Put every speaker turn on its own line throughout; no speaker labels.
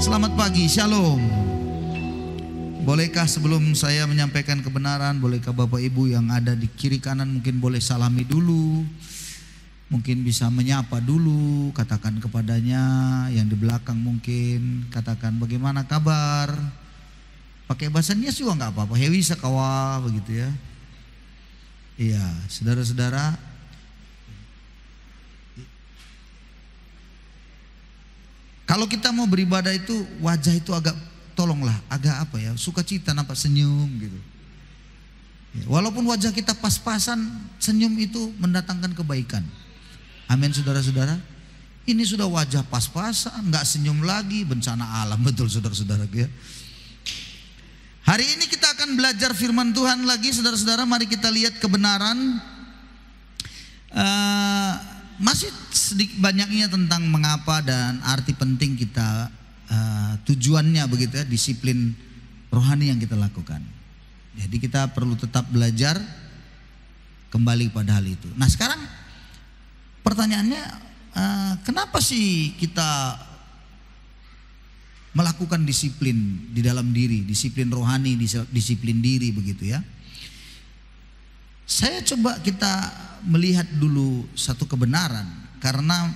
Selamat pagi, shalom. Bolehkah sebelum saya menyampaikan kebenaran, bolehkah Bapak Ibu yang ada di kiri kanan mungkin boleh salami dulu, mungkin bisa menyapa dulu, katakan kepadanya. Yang di belakang mungkin katakan bagaimana kabar. Pakai bahasa Nias juga nggak apa-apa, hewi sakawa begitu ya. Iya, saudara-saudara, kalau kita mau beribadah itu wajah itu agak, tolonglah agak apa ya, sukacita, nampak senyum gitu. Ya, walaupun wajah kita pas-pasan, senyum itu mendatangkan kebaikan. Amin saudara-saudara. Ini sudah wajah pas-pasan, nggak senyum lagi, bencana alam betul saudara-saudara ya. Hari ini kita akan belajar firman Tuhan lagi saudara-saudara. Mari kita lihat kebenaran. Masih sedikit banyaknya tentang mengapa dan arti penting kita, tujuannya begitu ya, disiplin rohani yang kita lakukan. Jadi kita perlu tetap belajar kembali pada hal itu. Nah sekarang pertanyaannya, kenapa sih kita melakukan disiplin di dalam diri, disiplin rohani, disiplin diri begitu ya. Saya coba kita melihat dulu satu kebenaran, karena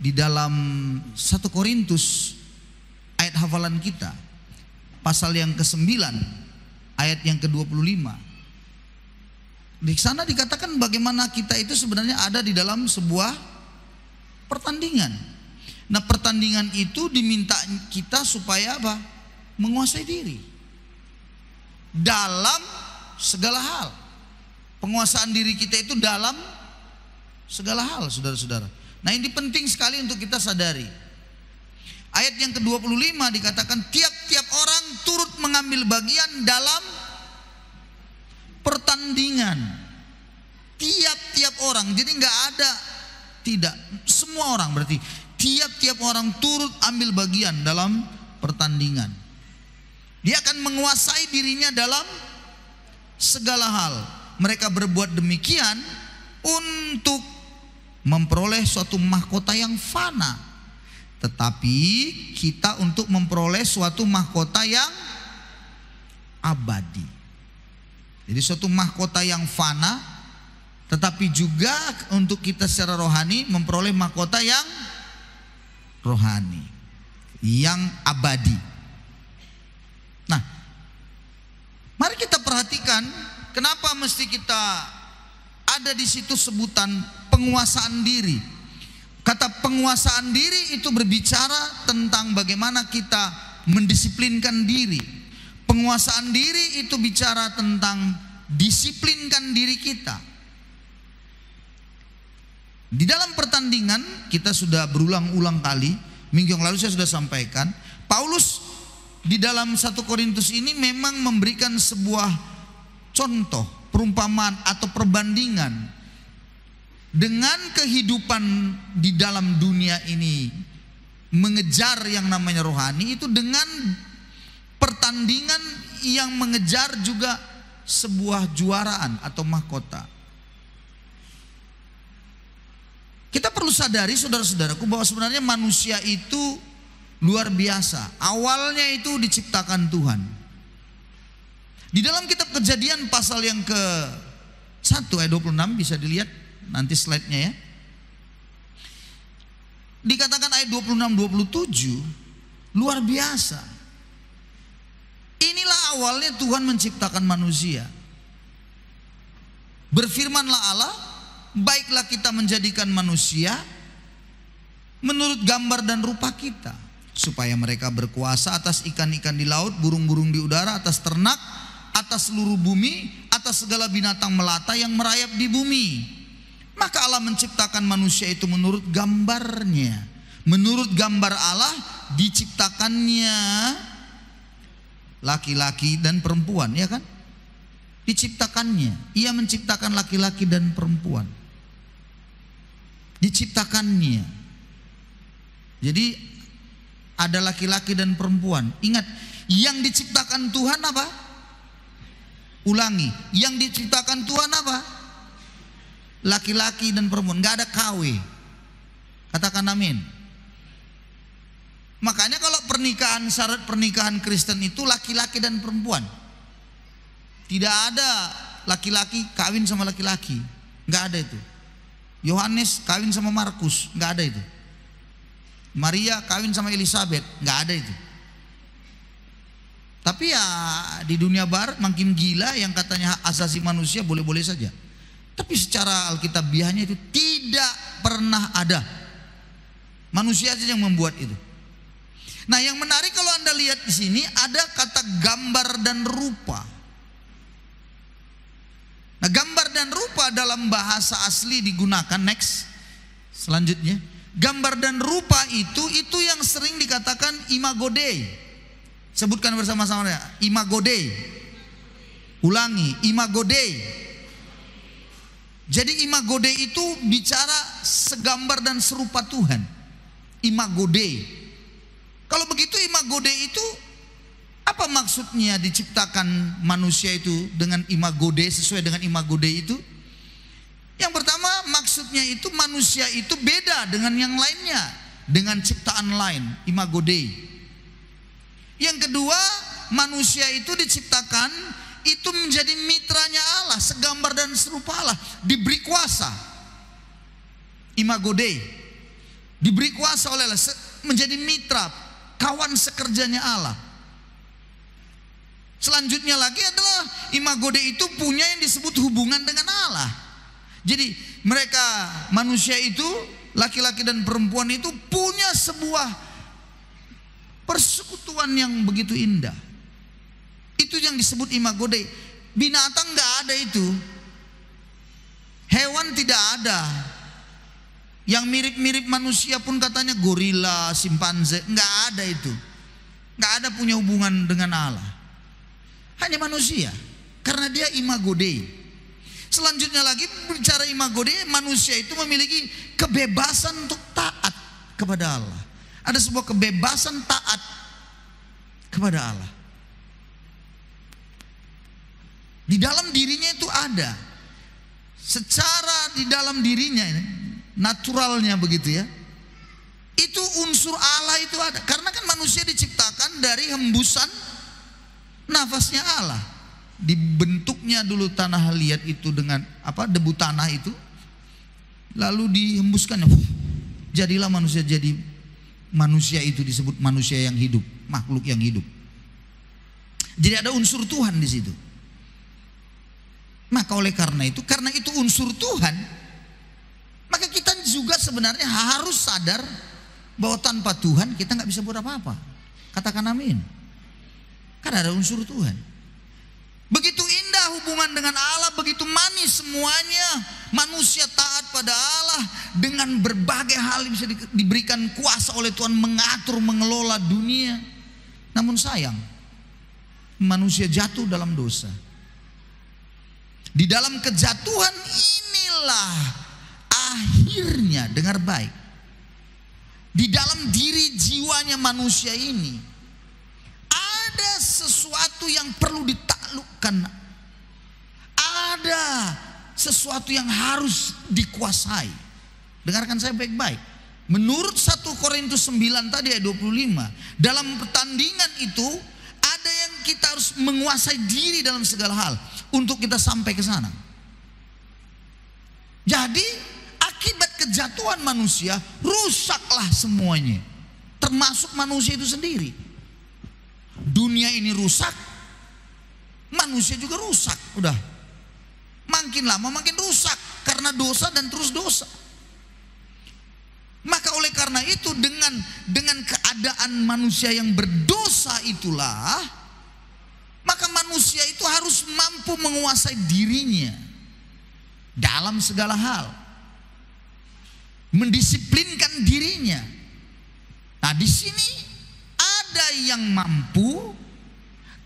di dalam 1 Korintus ayat hafalan kita pasal yang ke-9 ayat yang ke-25, di sana dikatakan bagaimana kita itu sebenarnya ada di dalam sebuah pertandingan. Nah pertandingan itu diminta kita supaya apa? Menguasai diri dalam segala hal. Penguasaan diri kita itu dalam segala hal saudara-saudara. Nah ini penting sekali untuk kita sadari. Ayat yang ke-25 dikatakan tiap-tiap orang turut mengambil bagian dalam pertandingan. Tiap-tiap orang, jadi nggak ada, tidak, semua orang, berarti tiap-tiap orang turut ambil bagian dalam pertandingan. Dia akan menguasai dirinya dalam segala hal. Mereka berbuat demikian untuk memperoleh suatu mahkota yang fana, tetapi kita untuk memperoleh suatu mahkota yang abadi. Jadi suatu mahkota yang fana, tetapi juga untuk kita secara rohani memperoleh mahkota yang rohani, yang abadi. Nah, mari kita perhatikan kenapa mesti kita ada di situ sebutan penguasaan diri. Kata penguasaan diri itu berbicara tentang bagaimana kita mendisiplinkan diri. Penguasaan diri itu bicara tentang disiplinkan diri kita. Di dalam pertandingan kita sudah berulang-ulang kali, minggu yang lalu saya sudah sampaikan, Paulus di dalam 1 Korintus ini memang memberikan sebuah contoh, perumpamaan atau perbandingan dengan kehidupan di dalam dunia ini, mengejar yang namanya rohani itu dengan pertandingan yang mengejar juga sebuah juaraan atau mahkota. Kita perlu sadari saudara-saudaraku bahwa sebenarnya manusia itu luar biasa. Awalnya itu diciptakan Tuhan. Di dalam kitab Kejadian pasal yang ke-1 ayat 26 bisa dilihat nanti slide-nya ya. Dikatakan ayat 26-27 luar biasa. Inilah awalnya Tuhan menciptakan manusia. Berfirmanlah Allah, baiklah kita menjadikan manusia menurut gambar dan rupa kita, supaya mereka berkuasa atas ikan-ikan di laut, burung-burung di udara, atas ternak, atas seluruh bumi, atas segala binatang melata yang merayap di bumi. Maka Allah menciptakan manusia itu menurut gambarnya. Menurut gambar Allah diciptakannya laki-laki dan perempuan, ya kan? Diciptakannya. Ia menciptakan laki-laki dan perempuan. Diciptakannya. Jadi ada laki-laki dan perempuan. Ingat, yang diciptakan Tuhan apa? Ulangi, yang diciptakan Tuhan apa? Laki-laki dan perempuan, nggak ada KW. Katakan amin. Makanya kalau pernikahan, syarat pernikahan Kristen itu laki-laki dan perempuan. Tidak ada laki-laki kawin sama laki-laki, nggak ada itu. Yohanes kawin sama Markus, nggak ada itu. Maria kawin sama Elizabeth, nggak ada itu. Tapi ya di dunia barat makin gila, yang katanya hak asasi manusia boleh-boleh saja. Tapi secara alkitabiahnya itu tidak pernah ada. Manusia saja yang membuat itu. Nah, yang menarik kalau Anda lihat di sini ada kata gambar dan rupa. Nah, gambar dan rupa dalam bahasa asli digunakan. Next, selanjutnya, gambar dan rupa itu yang sering dikatakan imago Dei. Sebutkan bersama-sama ya, imago Dei. Ulangi, imago Dei. Jadi imago Dei itu bicara segambar dan serupa Tuhan. Imago Dei. Kalau begitu imago Dei itu apa maksudnya diciptakan manusia itu dengan imago Dei, sesuai dengan imago Dei itu? Yang pertama maksudnya itu manusia itu beda dengan yang lainnya, dengan ciptaan lain, imago Dei. Yang kedua, manusia itu diciptakan itu menjadi mitranya Allah, segambar dan serupa Allah, diberi kuasa. Imago Dei. Diberi kuasa oleh Allah, menjadi mitra, kawan sekerjanya Allah. Selanjutnya lagi adalah imago Dei itu punya yang disebut hubungan dengan Allah. Jadi mereka manusia itu, laki-laki dan perempuan itu punya sebuah persekutuan yang begitu indah. Itu yang disebut imago Dei. Binatang nggak ada itu. Hewan tidak ada. Yang mirip-mirip manusia pun katanya gorila, simpanse, nggak ada itu. Nggak ada punya hubungan dengan Allah. Hanya manusia, karena dia imago Dei. Selanjutnya lagi bicara imago Dei, manusia itu memiliki kebebasan untuk taat kepada Allah. Ada sebuah kebebasan taat kepada Allah. Di dalam dirinya itu ada. Secara di dalam dirinya ini, naturalnya begitu ya, itu unsur Allah itu ada. Karena kan manusia diciptakan dari hembusan nafasnya Allah. Dibentuknya dulu tanah liat itu dengan debu tanah itu, lalu dihembuskannya, jadilah manusia. Jadi manusia itu disebut manusia yang hidup, makhluk yang hidup. Jadi ada unsur Tuhan di situ. Maka oleh karena itu unsur Tuhan, maka kita juga sebenarnya harus sadar bahwa tanpa Tuhan kita nggak bisa buat apa-apa. Katakan amin. Karena ada unsur Tuhan. Begitu indah hubungan dengan Allah, begitu manis semuanya. Manusia taat pada Allah dengan berbagai hal yang bisa diberikan kuasa oleh Tuhan mengatur, mengelola dunia. Namun sayang, manusia jatuh dalam dosa. Di dalam kejatuhan inilah akhirnya, dengar baik, di dalam diri jiwanya manusia ini ada sesuatu yang perlu ditaklukkan. Ada sesuatu yang harus dikuasai. Dengarkan saya baik-baik. Menurut 1 Korintus 9 tadi ayat 25, dalam pertandingan itu ada yang kita harus menguasai diri dalam segala hal untuk kita sampai ke sana. Jadi akibat kejatuhan manusia, rusaklah semuanya, termasuk manusia itu sendiri. Dunia ini rusak, manusia juga rusak. Udah makin lama makin rusak karena dosa dan terus dosa. Maka oleh karena itu dengan keadaan manusia yang berdosa itulah, maka manusia itu harus mampu menguasai dirinya dalam segala hal, mendisiplinkan dirinya. Nah, di sini ada yang mampu,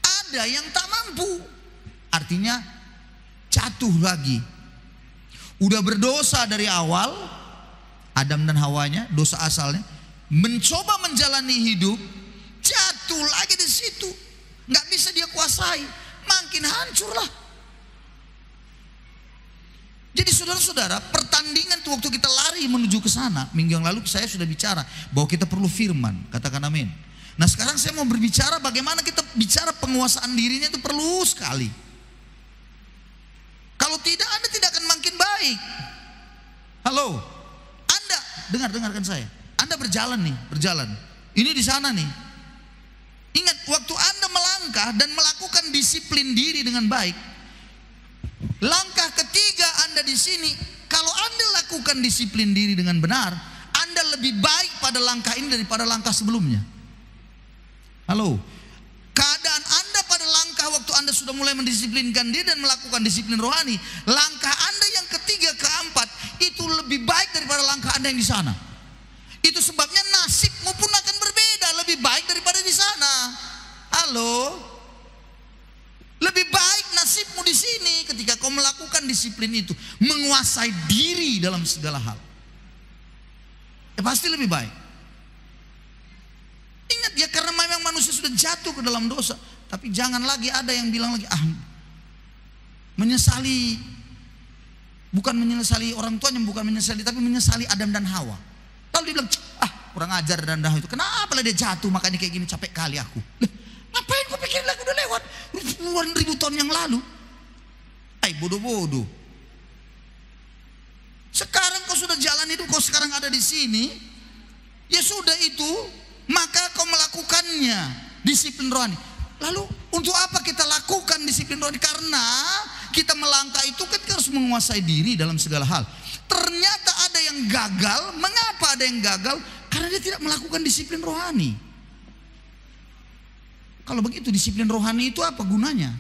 ada yang tak mampu. Artinya jatuh lagi. Udah berdosa dari awal, Adam dan Hawanya, dosa asalnya, mencoba menjalani hidup, jatuh lagi di situ. Nggak bisa dia kuasai, makin hancurlah. Jadi saudara-saudara, pertandingan itu waktu kita lari menuju ke sana. Minggu yang lalu saya sudah bicara bahwa kita perlu firman. Katakan amin. Nah sekarang saya mau berbicara bagaimana kita bicara penguasaan dirinya itu perlu sekali. Kalau tidak, Anda tidak akan makin baik. Halo, Anda dengarkan saya. Anda berjalan nih, berjalan. Ini di sana nih. Ingat, waktu Anda melangkah dan melakukan disiplin diri dengan baik, langkah ketiga Anda di sini, kalau Anda lakukan disiplin diri dengan benar, Anda lebih baik pada langkah ini daripada langkah sebelumnya. Halo, keadaan Anda pada langkah waktu Anda sudah mulai mendisiplinkan diri dan melakukan disiplin rohani, langkah Anda yang ketiga keempat itu lebih baik daripada langkah Anda yang di sana. Itu sebabnya nasibmu pun akan berbeda, lebih baik daripada di sana. Halo, lebih baik nasibmu di sini ketika kau melakukan disiplin itu, menguasai diri dalam segala hal. Ya pasti lebih baik. Ingat ya, karena memang manusia sudah jatuh ke dalam dosa. Tapi jangan lagi ada yang bilang lagi, menyesali. Bukan menyesali orang tuanya, bukan menyesali, tapi menyesali Adam dan Hawa. Lalu dia bilang, kurang ajar dan dah itu. Kenapa lah dia jatuh, makanya kayak gini, capek kali aku. Ngapain kau pikirin lagi, udah lewat puluhan ribu tahun yang lalu. Bodoh-bodoh. Sekarang kau sudah jalan hidup, kau sekarang ada di sini. Ya sudah itu, maka kau melakukannya. Disiplin rohani. Lalu untuk apa kita lakukan disiplin rohani? Karena kita melangkah itu kan kita harus menguasai diri dalam segala hal. Ternyata ada yang gagal. Mengapa ada yang gagal? Karena dia tidak melakukan disiplin rohani. Kalau begitu disiplin rohani itu apa gunanya?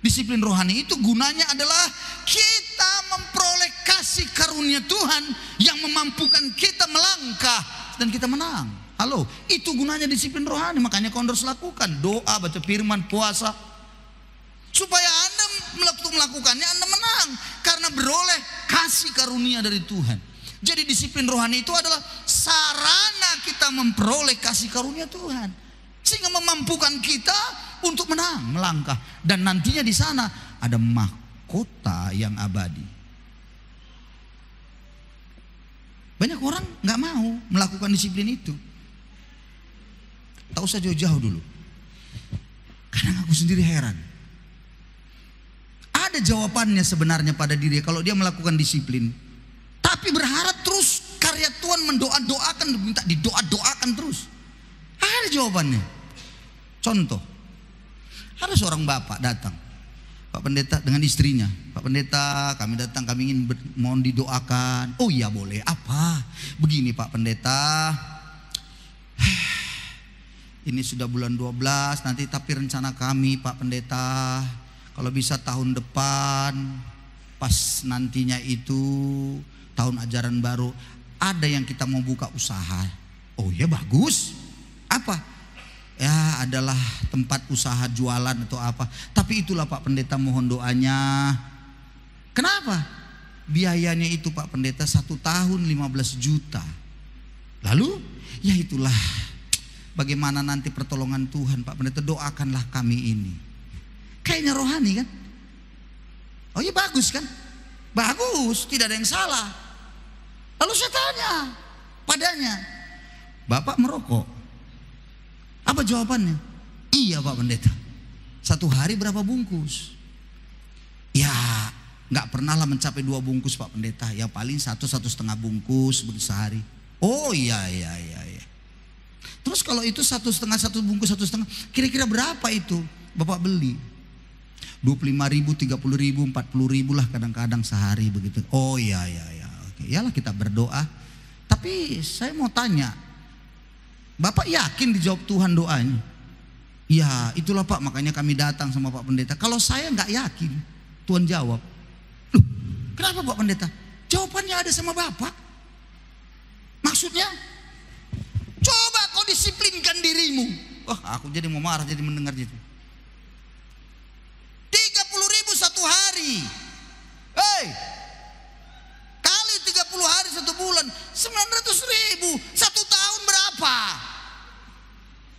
Disiplin rohani itu gunanya adalah kita memperoleh kasih karunia Tuhan yang memampukan kita melangkah dan kita menang. Halo, itu gunanya disiplin rohani. Makanya kau harus lakukan doa, baca firman, puasa, supaya Anda melakukannya Anda menang karena beroleh kasih karunia dari Tuhan. Jadi disiplin rohani itu adalah sarana kita memperoleh kasih karunia Tuhan, sehingga memampukan kita untuk menang, melangkah, dan nantinya di sana ada mahkota yang abadi. Banyak orang nggak mau melakukan disiplin itu. Tak usah jauh-jauh dulu. Kadang aku sendiri heran. Ada jawabannya sebenarnya pada diri kalau dia melakukan disiplin, tapi berharap terus karya Tuhan mendoa-doakan, minta didoa-doakan terus. Ada jawabannya. Contoh, ada seorang bapak datang, Pak Pendeta dengan istrinya. Pak Pendeta, kami datang, kami ingin mohon didoakan. Oh iya boleh, apa? Begini Pak Pendeta, ini sudah bulan 12 nanti, tapi rencana kami Pak Pendeta, kalau bisa tahun depan, pas nantinya itu tahun ajaran baru, ada yang kita mau buka usaha. Oh ya bagus. Apa? Ya adalah tempat usaha jualan atau apa. Tapi itulah Pak Pendeta, mohon doanya. Kenapa? Biayanya itu Pak Pendeta 1 tahun 15 juta. Lalu ya itulah, bagaimana nanti pertolongan Tuhan Pak Pendeta, doakanlah kami ini. Kayaknya rohani kan? Oh iya bagus kan? Bagus, tidak ada yang salah. Lalu saya tanya padanya, Bapak merokok? Apa jawabannya? Iya Pak Pendeta. 1 hari berapa bungkus? Ya gak pernah lah mencapai 2 bungkus Pak Pendeta. Ya paling 1-1,5 bungkus sehari. Oh iya. Terus kalau itu 1,5 bungkus 1,5, kira-kira berapa itu Bapak beli? 25.000, 30.000, 40.000 lah kadang-kadang sehari begitu. Oh iya. Oke, iyalah kita berdoa. Tapi saya mau tanya, Bapak yakin dijawab Tuhan doanya? Ya itulah Pak, makanya kami datang sama Pak Pendeta. Kalau saya nggak yakin Tuhan jawab. Loh, kenapa Pak Pendeta? Jawabannya ada sama Bapak. Maksudnya, coba kau disiplinkan dirimu. Aku jadi mau marah jadi mendengar gitu. 30.000 1 hari. Kali 30 hari 1 bulan 900.000. 1 tahun berapa?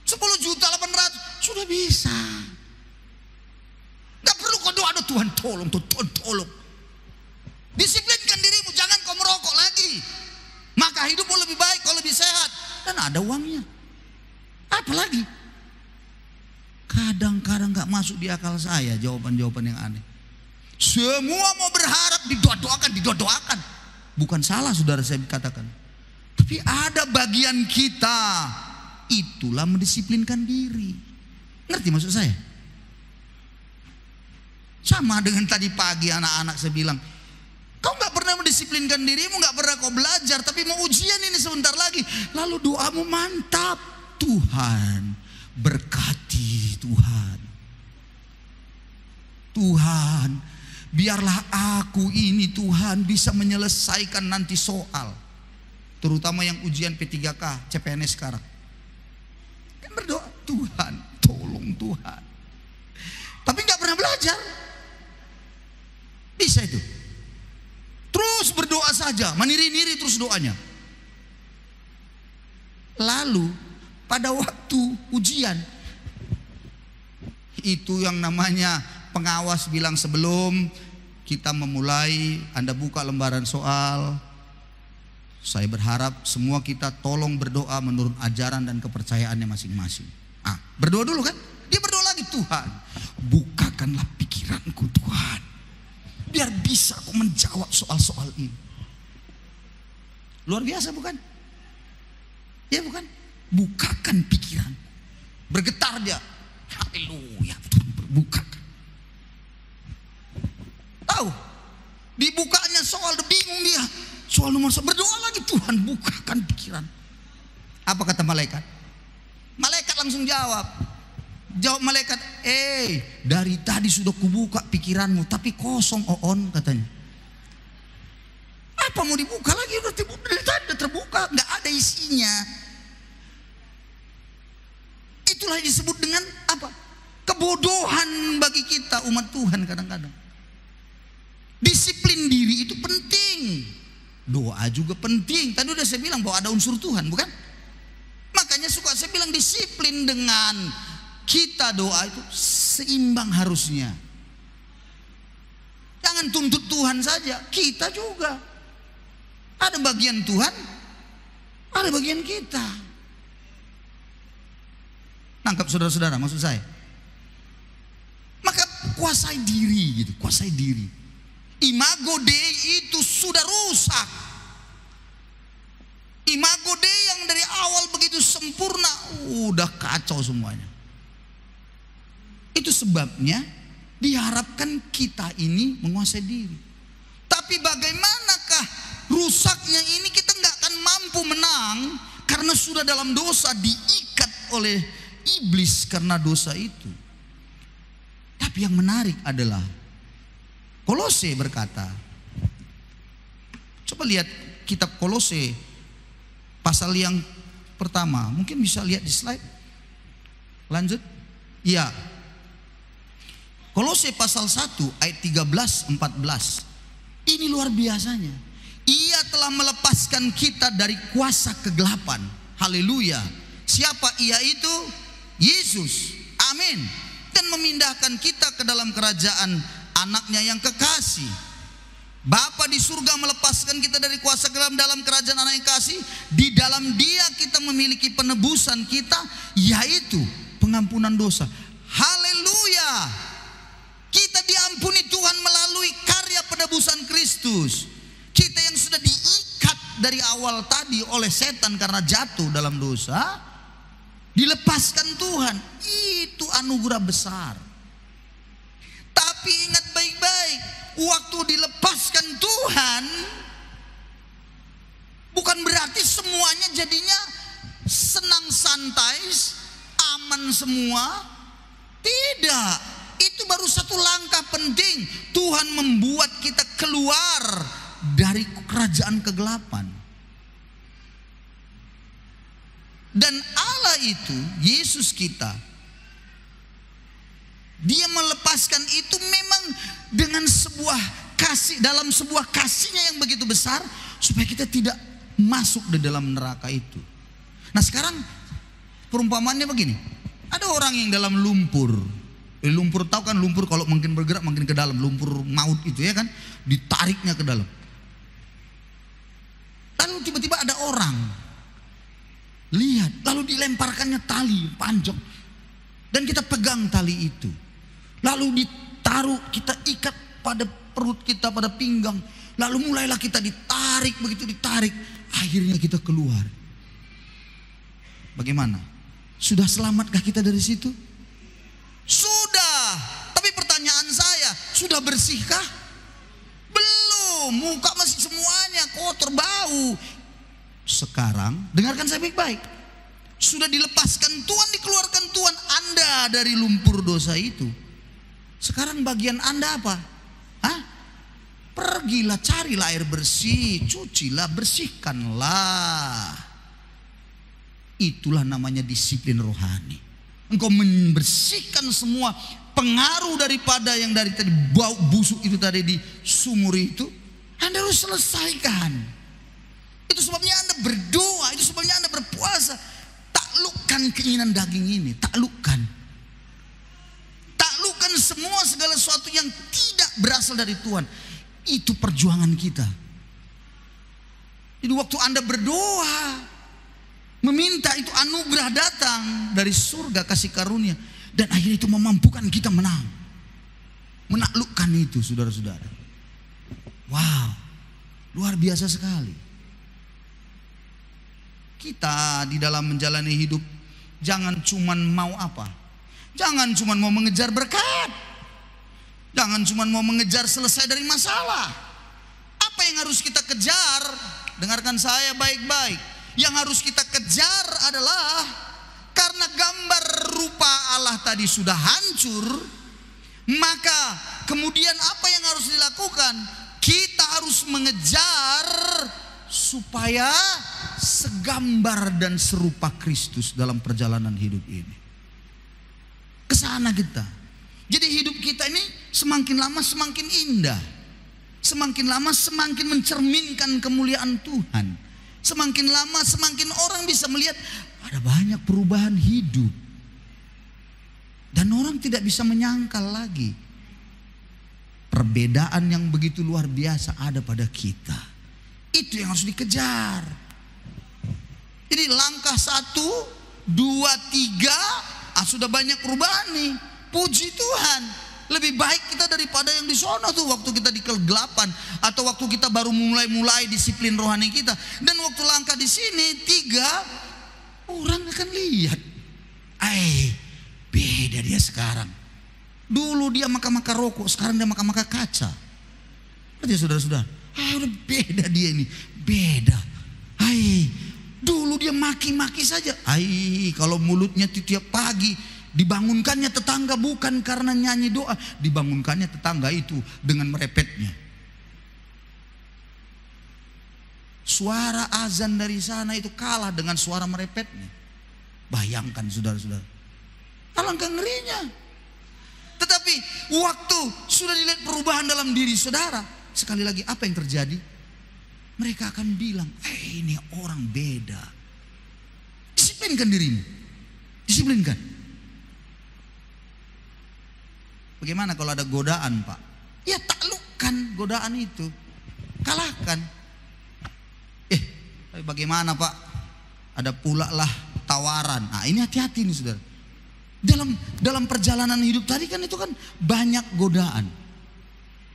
10.800.000. Sudah bisa. Gak perlu kau doa, Tuhan tolong, Tuhan tolong. Maka hidupmu lebih baik kalau lebih sehat dan ada uangnya. Apalagi? Kadang-kadang gak masuk di akal saya jawaban-jawaban yang aneh. Semua mau berharap didoa-doakan. Bukan salah saudara saya katakan. Tapi ada bagian kita, itulah mendisiplinkan diri. Ngerti maksud saya? Sama dengan tadi pagi anak-anak saya bilang, kau gak pernah mendisiplinkan dirimu, gak pernah kau belajar, tapi mau ujian ini sebentar lagi. Lalu doamu mantap. Tuhan berkati, Tuhan biarlah aku ini Tuhan bisa menyelesaikan nanti soal, terutama yang ujian P3K CPNS sekarang. Kan berdoa, Tuhan tolong Tuhan, tapi gak pernah belajar. Bisa itu. Terus berdoa saja, meniri-niri terus doanya. Lalu pada waktu ujian, itu yang namanya pengawas bilang sebelum kita memulai, Anda buka lembaran soal, saya berharap semua kita tolong berdoa menurut ajaran dan kepercayaannya masing-masing. Berdoa dulu kan? Dia berdoa lagi, Tuhan bukakanlah pikiranku Tuhan, biar bisa aku menjawab soal-soal ini. Luar biasa bukan? Ya bukan? Bukakan pikiran. Bergetar dia. Haleluya. Bukakan. Tahu? Dibukanya soal, bingung dia. Soal nomor 1. Berdoa lagi, Tuhan bukakan pikiran. Apa kata malaikat? Malaikat langsung jawab. Jawab malaikat, dari tadi sudah kubuka pikiranmu, tapi kosong Oon katanya. Apa mau dibuka lagi? Dari tadi udah terbuka, nggak ada isinya. Itulah disebut dengan apa? Kebodohan bagi kita umat Tuhan kadang-kadang. Disiplin diri itu penting. Doa juga penting. Tadi udah saya bilang bahwa ada unsur Tuhan, bukan? Makanya suka saya bilang disiplin dengan kita doa itu seimbang harusnya. Jangan tuntut Tuhan saja, kita juga. Ada bagian Tuhan, ada bagian kita. Nangkap saudara-saudara maksud saya? Maka kuasai diri gitu, kuasai diri. Imago Dei itu sudah rusak. Imago Dei yang dari awal begitu sempurna, udah kacau semuanya. Itu sebabnya diharapkan kita ini menguasai diri. Tapi bagaimanakah rusaknya ini, kita nggak akan mampu menang karena sudah dalam dosa, diikat oleh iblis karena dosa itu. Tapi yang menarik adalah Kolose berkata, coba lihat kitab Kolose pasal yang pertama, mungkin bisa lihat di slide. Lanjut. Iya. Kolose pasal 1 ayat 13-14. Ini luar biasanya. Ia telah melepaskan kita dari kuasa kegelapan. Haleluya. Siapa ia itu? Yesus. Amin. Dan memindahkan kita ke dalam kerajaan anaknya yang kekasih. Bapa di surga melepaskan kita dari kuasa gelap dalam kerajaan anak yang kasih. Di dalam dia kita memiliki penebusan kita, yaitu pengampunan dosa. Haleluya. Kita diampuni Tuhan melalui karya penebusan Kristus. Kita yang sudah diikat dari awal tadi oleh setan karena jatuh dalam dosa, dilepaskan Tuhan. Itu anugerah besar. Tapi ingat baik-baik, waktu dilepaskan Tuhan, bukan berarti semuanya jadinya senang santai, aman semua. Tidak. Itu baru satu langkah penting. Tuhan membuat kita keluar dari kerajaan kegelapan. Dan Allah itu, Yesus kita, dia melepaskan itu memang dengan sebuah kasih, dalam sebuah kasihnya yang begitu besar, supaya kita tidak masuk di dalam neraka itu. Nah sekarang perumpamannya begini. Ada orang yang dalam lumpur. Lumpur, tahu kan lumpur kalau makin bergerak makin ke dalam, lumpur maut itu ya kan, ditariknya ke dalam. Lalu lalu tiba-tiba ada orang. Lihat, lalu dilemparkannya tali panjang. Dan kita pegang tali itu. Lalu ditaruh, kita ikat pada perut kita, pada pinggang. Lalu mulailah kita ditarik, begitu ditarik. Akhirnya kita keluar. Bagaimana? Sudah selamatkah kita dari situ? Sudah. Tapi pertanyaan saya, sudah bersihkah? Belum. Muka masih semuanya kotor, bau. Sekarang, dengarkan saya baik-baik. Sudah dilepaskan Tuhan, dikeluarkan Tuhan Anda dari lumpur dosa itu. Sekarang bagian Anda apa? Hah? Pergilah, carilah air bersih, cucilah, bersihkanlah. Itulah namanya disiplin rohani. Engkau membersihkan semua pengaruh daripada yang dari tadi bau busuk itu tadi di sumur itu. Anda harus selesaikan. Itu sebabnya Anda berdoa, itu sebabnya Anda berpuasa. Taklukkan keinginan daging ini, taklukkan. Taklukkan semua segala sesuatu yang tidak berasal dari Tuhan. Itu perjuangan kita. Jadi waktu Anda berdoa, meminta itu anugerah datang dari surga, kasih karunia. Dan akhirnya itu memampukan kita menang. Menaklukkan itu, saudara-saudara. Wow, luar biasa sekali. Kita di dalam menjalani hidup jangan cuman mau apa? Jangan cuman mau mengejar berkat. Jangan cuman mau mengejar selesai dari masalah. Apa yang harus kita kejar? Dengarkan saya baik-baik. Yang harus kita kejar adalah karena gambar rupa Allah tadi sudah hancur, maka kemudian apa yang harus dilakukan? Kita harus mengejar supaya segambar dan serupa Kristus dalam perjalanan hidup ini. Kesana kita. Jadi hidup kita ini semakin lama semakin indah. Semakin lama semakin mencerminkan kemuliaan Tuhan. Semakin lama semakin orang bisa melihat ada banyak perubahan hidup. Dan orang tidak bisa menyangkal lagi. Perbedaan yang begitu luar biasa ada pada kita. Itu yang harus dikejar. Jadi langkah 1, 2, 3, sudah banyak perubahan nih. Puji Tuhan. Lebih baik kita daripada yang di sono tuh waktu kita di kegelapan atau waktu kita baru mulai disiplin rohani kita. Dan waktu langkah di sini 3, orang akan lihat. Beda dia sekarang. Dulu dia makan-makan rokok, sekarang dia makan-makan kaca. Berarti saudara-saudara, udah beda dia ini, beda. Dulu dia maki-maki saja. Kalau mulutnya tiap pagi dibangunkannya tetangga bukan karena nyanyi doa, dibangunkannya tetangga itu dengan merepetnya. Suara azan dari sana itu kalah dengan suara merepetnya. Bayangkan saudara-saudara, alangkah ngerinya. Tetapi waktu sudah dilihat perubahan dalam diri saudara, sekali lagi apa yang terjadi? Mereka akan bilang, ini orang beda. Disiplinkan dirimu, disiplinkan. Bagaimana kalau ada godaan, Pak? Ya taklukkan godaan itu, kalahkan. Tapi bagaimana, Pak? Ada pula lah tawaran. Ini hati-hati nih saudara. Dalam perjalanan hidup tadi kan itu kan banyak godaan.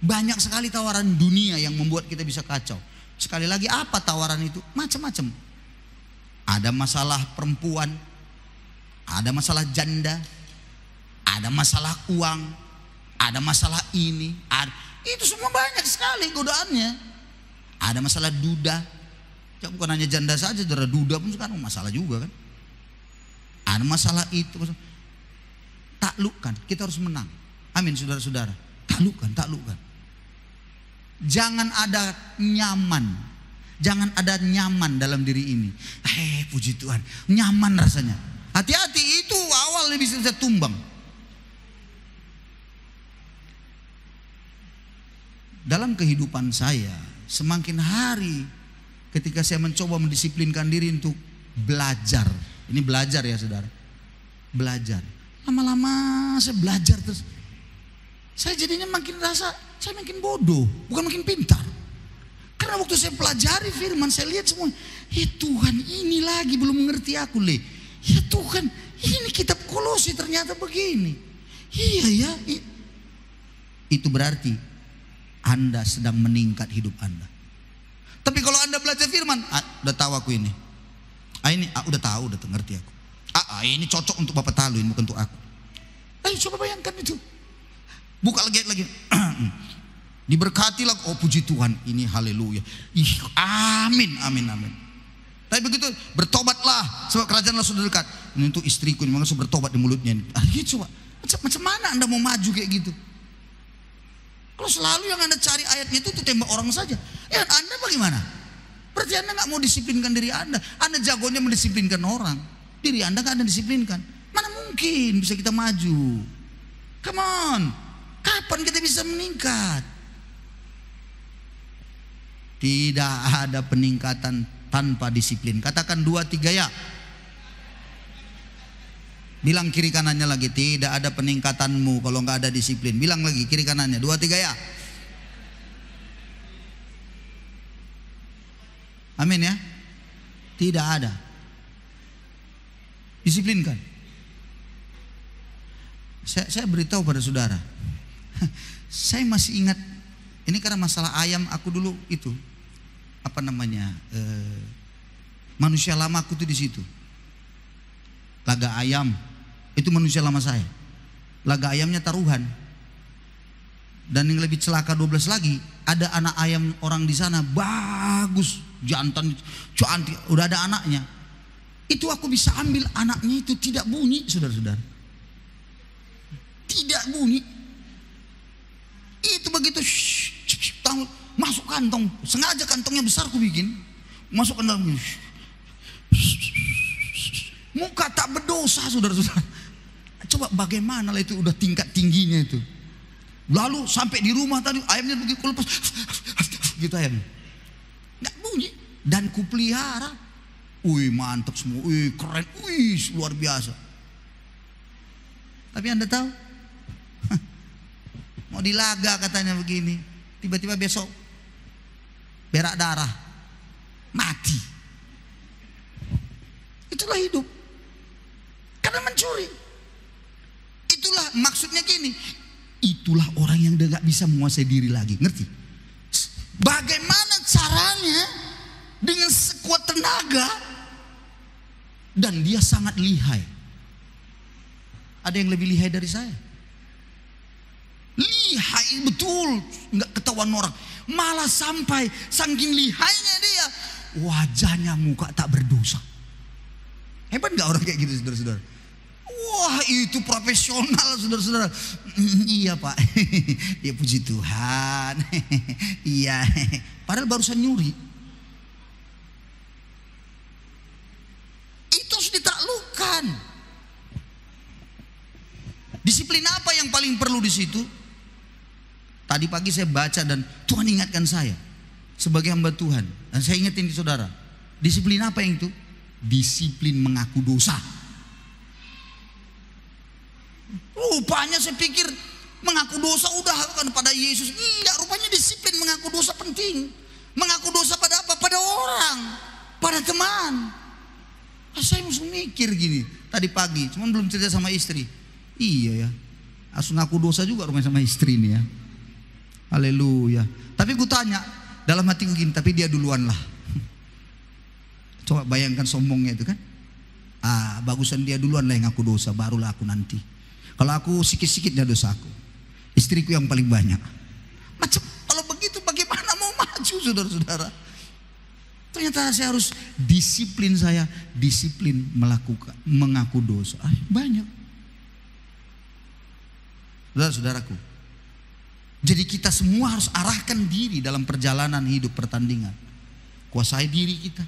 Banyak sekali tawaran dunia yang membuat kita bisa kacau. Sekali lagi apa tawaran itu? Macam-macam. Ada masalah perempuan, ada masalah janda, ada masalah uang, ada masalah ini, itu semua banyak sekali godaannya. Ada masalah duda. Ya, bukan hanya janda saja, duda pun sekarang masalah juga kan. Ada masalah itu. Taklukkan, kita harus menang. Amin saudara-saudara. Taklukkan. Jangan ada nyaman. Jangan ada nyaman dalam diri ini. Puji Tuhan, nyaman rasanya. Hati-hati, itu awalnya bisa tumbang. Dalam kehidupan saya, semakin hari ketika saya mencoba mendisiplinkan diri untuk belajar. Ini belajar ya saudara. Belajar. Lama-lama saya belajar terus. Saya jadinya makin rasa saya makin bodoh, bukan makin pintar. Karena Karena waktu saya pelajari firman, saya lihat semua, ya Tuhan, ini lagi belum mengerti aku, Le. Ya Tuhan, ini kitab Kolose ternyata begini. Iya ya. Itu berarti Anda sedang meningkat hidup Anda. Tapi kalau Anda belajar firman, udah tahu aku ini. Udah tahu, udah ngerti aku. Ini cocok untuk Bapak Talu, ini bukan untuk aku. Ayo coba bayangkan itu. Buka lagi. Diberkatilah, oh puji Tuhan, ini haleluya. Amin. Tapi begitu, bertobatlah sebab kerajaan Allah sudah dekat. Ini untuk istriku, ini maksud bertobat di mulutnya. Coba, macam mana Anda mau maju kayak gitu? Kalau selalu yang Anda cari ayatnya itu tembak orang saja. Ya Anda bagaimana? Berarti Anda gak mau disiplinkan diri Anda. Anda jagonya mendisiplinkan orang. Diri Anda gak Anda disiplinkan. Mana mungkin bisa kita maju? Come on. Kapan kita bisa meningkat? Tidak ada peningkatan tanpa disiplin. Katakan 2, 3 ya. Bilang kiri kanannya lagi, tidak ada peningkatanmu kalau nggak ada disiplin. Bilang lagi kiri kanannya, 2, 3 ya. Amin ya. Tidak ada. Disiplinkan. Saya beritahu pada saudara. Saya masih ingat. Ini karena masalah ayam, aku dulu itu manusia lama aku tuh di situ. Laga ayam itu manusia lama saya. Laga ayamnya taruhan. Dan yang lebih celaka 12 lagi, ada anak ayam orang di sana bagus, jantan, cantik, udah ada anaknya. Itu aku bisa ambil anaknya, itu tidak bunyi, saudara-saudara. Tidak bunyi. Itu begitu masuk kantong, sengaja kantongnya besar aku bikin, masuk ke dalam, muka tak berdosa, saudara-saudara. Coba bagaimana lah itu, udah tingkat tingginya itu. Lalu sampai di rumah tadi ayamnya begitu lepas, gitu ayam, nggak bunyi. Dan kupelihara, mantap semua, keren, luar biasa. Tapi Anda tahu, mau dilaga katanya begini, tiba-tiba besok berak darah, mati. Itulah hidup, karena mencuri. Itulah maksudnya gini, itulah orang yang udah gak bisa menguasai diri lagi. Ngerti? Bagaimana caranya dengan sekuat tenaga, dan dia sangat lihai. Ada yang lebih lihai dari saya. Lihai betul, nggak ketahuan orang. Malah sampai saking lihainya dia, wajahnya muka tak berdosa. Hebat nggak orang kayak gitu, saudara-saudara? Wah, itu profesional, saudara-saudara. Iya Pak, ya puji Tuhan. Iya, padahal barusan nyuri. Itu harus ditaklukkan. Disiplin apa yang paling perlu di situ? Tadi pagi saya baca dan Tuhan ingatkan saya sebagai hamba Tuhan. Dan saya ingetin di saudara, disiplin apa yang itu? Disiplin mengaku dosa. Rupanya saya pikir mengaku dosa udah kan pada Yesus. Enggak, rupanya disiplin mengaku dosa penting. Mengaku dosa pada apa? Pada orang, pada teman. Saya mesti mikir gini tadi pagi, cuman belum cerita sama istri. Iya ya, harus ngaku dosa juga rumah sama istri ini ya. Haleluya. Tapi gue tanya dalam hati gue gini, tapi dia duluan lah. Coba bayangkan sombongnya itu kan. Bagusan dia duluan lah yang ngaku dosa, barulah aku nanti. Kalau aku sikit-sikitnya dosaku, istriku yang paling banyak. Macam kalau begitu bagaimana mau maju, saudara-saudara? Ternyata saya harus disiplin, disiplin mengaku dosa. Banyak. Saudara-saudaraku, jadi kita semua harus arahkan diri dalam perjalanan hidup pertandingan. Kuasai diri kita.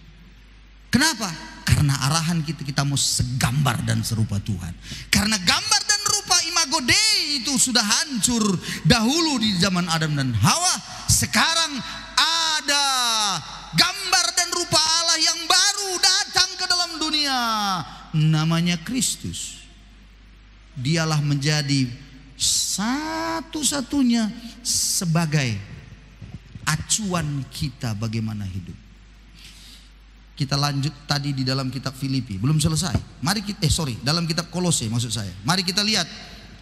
Kenapa? Karena arahan kita mau segambar dan serupa Tuhan. Karena gambar dan rupa imago Dei itu sudah hancur dahulu di zaman Adam dan Hawa. Sekarang ada gambar dan rupa Allah yang baru datang ke dalam dunia. Namanya Kristus. Dialah menjadi satu-satunya sebagai acuan kita bagaimana hidup. Kita lanjut tadi di dalam kitab Filipi, belum selesai. Mari kita dalam kitab Kolose maksud saya. Mari kita lihat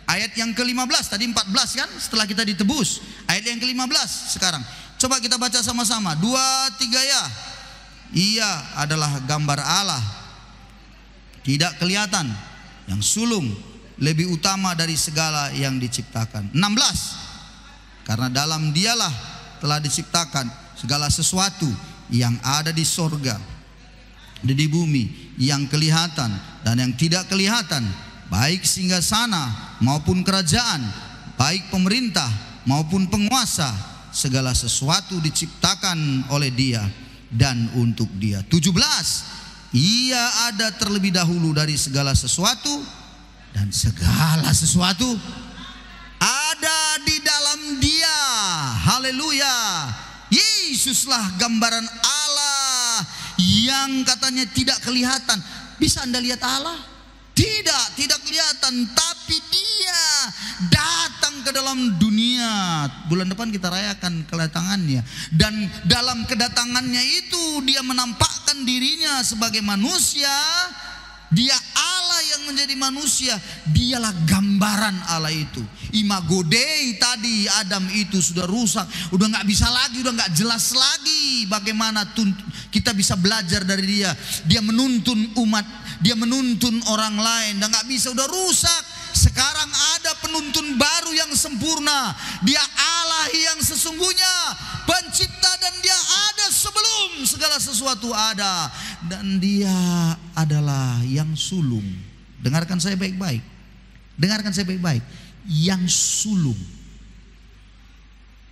ayat yang ke-15, tadi 14 kan setelah kita ditebus. Ayat yang ke-15 sekarang. Coba kita baca sama-sama. 2, 3 ya. Ia adalah gambar Allah, tidak kelihatan, yang sulung, lebih utama dari segala yang diciptakan. 16. Karena dalam Dialah telah diciptakan segala sesuatu yang ada di sorga, di bumi, yang kelihatan dan yang tidak kelihatan, baik singgasana maupun kerajaan, baik pemerintah maupun penguasa. Segala sesuatu diciptakan oleh Dia dan untuk Dia. 17. Ia ada terlebih dahulu dari segala sesuatu, dan segala sesuatu ada di dalam Dia. Haleluya. Yesuslah gambaran Allah yang katanya tidak kelihatan. Bisa Anda lihat Allah? Tidak kelihatan, tapi Dia datang ke dalam dunia. Bulan depan kita rayakan kedatangannya, dan dalam kedatangannya itu Dia menampakkan dirinya sebagai manusia. Dia Allah yang menjadi manusia. Dialah gambaran Allah itu. Imago Dei tadi, Adam itu sudah rusak, udah nggak bisa lagi, udah nggak jelas lagi. Bagaimana kita bisa belajar dari Dia? Dia menuntun umat, Dia menuntun orang lain, dan nggak bisa, udah rusak. Sekarang ada penuntun baru yang sempurna. Dia Allah yang sesungguhnya, pencipta, dan Dia ada sebelum segala sesuatu ada. Dan Dia adalah yang sulung. Dengarkan saya baik-baik. Dengarkan saya baik-baik. Yang sulung.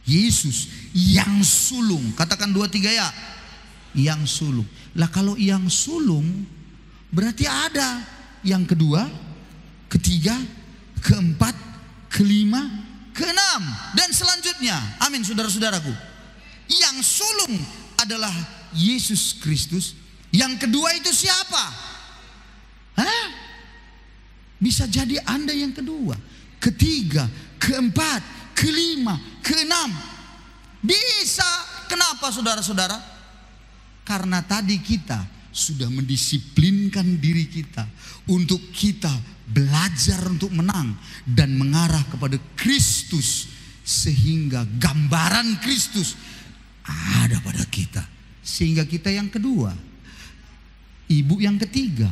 Yesus yang sulung. Katakan 2, 3 ya. Yang sulung. Lah kalau yang sulung, berarti ada yang kedua, ketiga, keempat, kelima, keenam, dan selanjutnya. Amin saudara-saudaraku. Yang sulung adalah Yesus Kristus. Yang kedua itu siapa? Hah? Bisa jadi Anda yang kedua, ketiga, keempat, kelima, keenam. Bisa. Kenapa saudara-saudara? Karena tadi kita sudah mendisiplinkan diri kita untuk kita belajar untuk menang dan mengarah kepada Kristus, sehingga gambaran Kristus ada pada kita, sehingga kita yang kedua, ibu yang ketiga,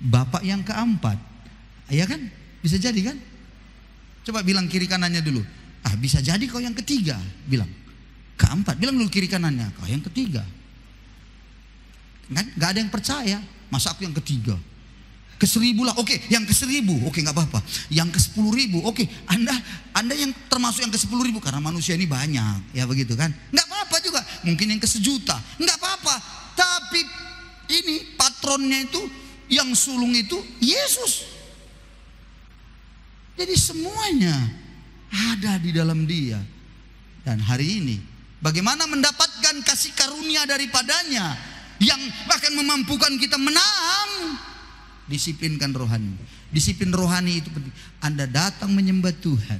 bapak yang keempat. Ya kan? Bisa jadi kan? Coba bilang kiri kanannya dulu. Bisa jadi kau yang ketiga. Bilang keempat. Bilang dulu kiri kanannya, kau yang ketiga. Kan gak ada yang percaya. Masa aku yang ketiga? Ke-1000 lah. Oke, yang ke-1000. Oke, gak apa-apa. Yang ke-10.000. Oke, Anda yang termasuk yang ke-10.000, karena manusia ini banyak. Ya begitu kan? Gak apa-apa juga. Mungkin yang ke-1.000.000. Gak apa-apa. Tapi ini patronnya itu, yang sulung itu Yesus. Jadi semuanya ada di dalam Dia. Dan hari ini, bagaimana mendapatkan kasih karunia daripadanya yang bahkan memampukan kita menang? Disiplinkan rohani. Disiplin rohani itu penting. Anda datang menyembah Tuhan,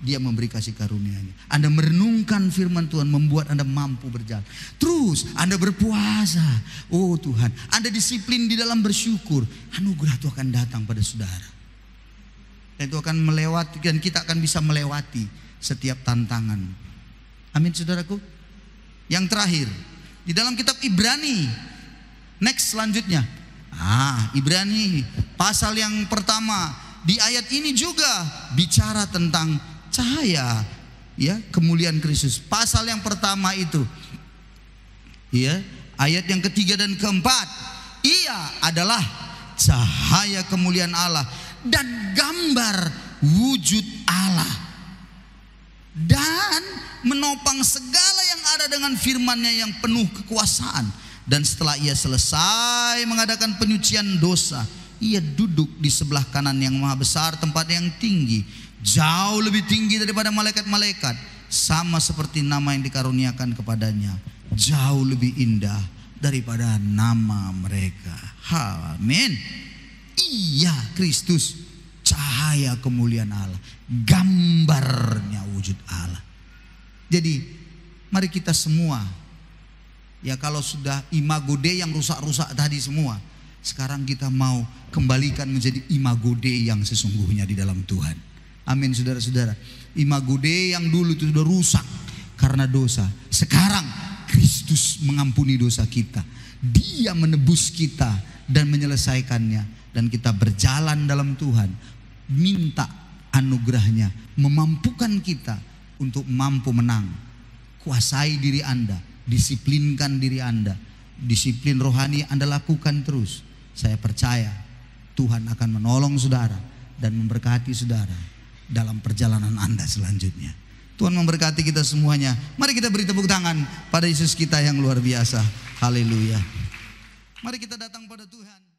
Dia memberi kasih karunia-Nya. Anda merenungkan firman Tuhan, membuat Anda mampu berjalan. Terus Anda berpuasa. Oh Tuhan, Anda disiplin di dalam bersyukur. Anugerah itu akan datang pada saudara. Dan itu akan melewati, dan kita akan bisa melewati setiap tantangan. Amin saudaraku. Yang terakhir, di dalam kitab Ibrani. Next selanjutnya. Ibrani pasal yang pertama, di ayat ini juga bicara tentang cahaya, ya, kemuliaan Kristus. Pasal yang pertama itu, ya, ayat yang ketiga dan keempat. Ia adalah cahaya kemuliaan Allah dan gambar wujud Allah, dan menopang segala yang ada dengan firman-Nya yang penuh kekuasaan. Dan setelah Ia selesai mengadakan penyucian dosa, Ia duduk di sebelah kanan yang maha besar, tempat yang tinggi, jauh lebih tinggi daripada malaikat-malaikat, sama seperti nama yang dikaruniakan kepadanya jauh lebih indah daripada nama mereka. Amin. Ia Kristus, cahaya kemuliaan Allah, gambarnya wujud Allah. Jadi Mari kita semua, ya kalau sudah imago Dei yang rusak-rusak tadi semua, sekarang kita mau kembalikan menjadi imago Dei yang sesungguhnya di dalam Tuhan. Amin saudara-saudara. Imago Dei yang dulu itu sudah rusak karena dosa. Sekarang Kristus mengampuni dosa kita. Dia menebus kita dan menyelesaikannya. Dan kita berjalan dalam Tuhan. Minta anugerahnya memampukan kita untuk mampu menang. Kuasai diri Anda, disiplinkan diri Anda. Disiplin rohani Anda lakukan terus. Saya percaya Tuhan akan menolong saudara dan memberkati saudara dalam perjalanan Anda selanjutnya. Tuhan memberkati kita semuanya. Mari kita beri tepuk tangan pada Yesus kita yang luar biasa. Haleluya. Mari kita datang pada Tuhan.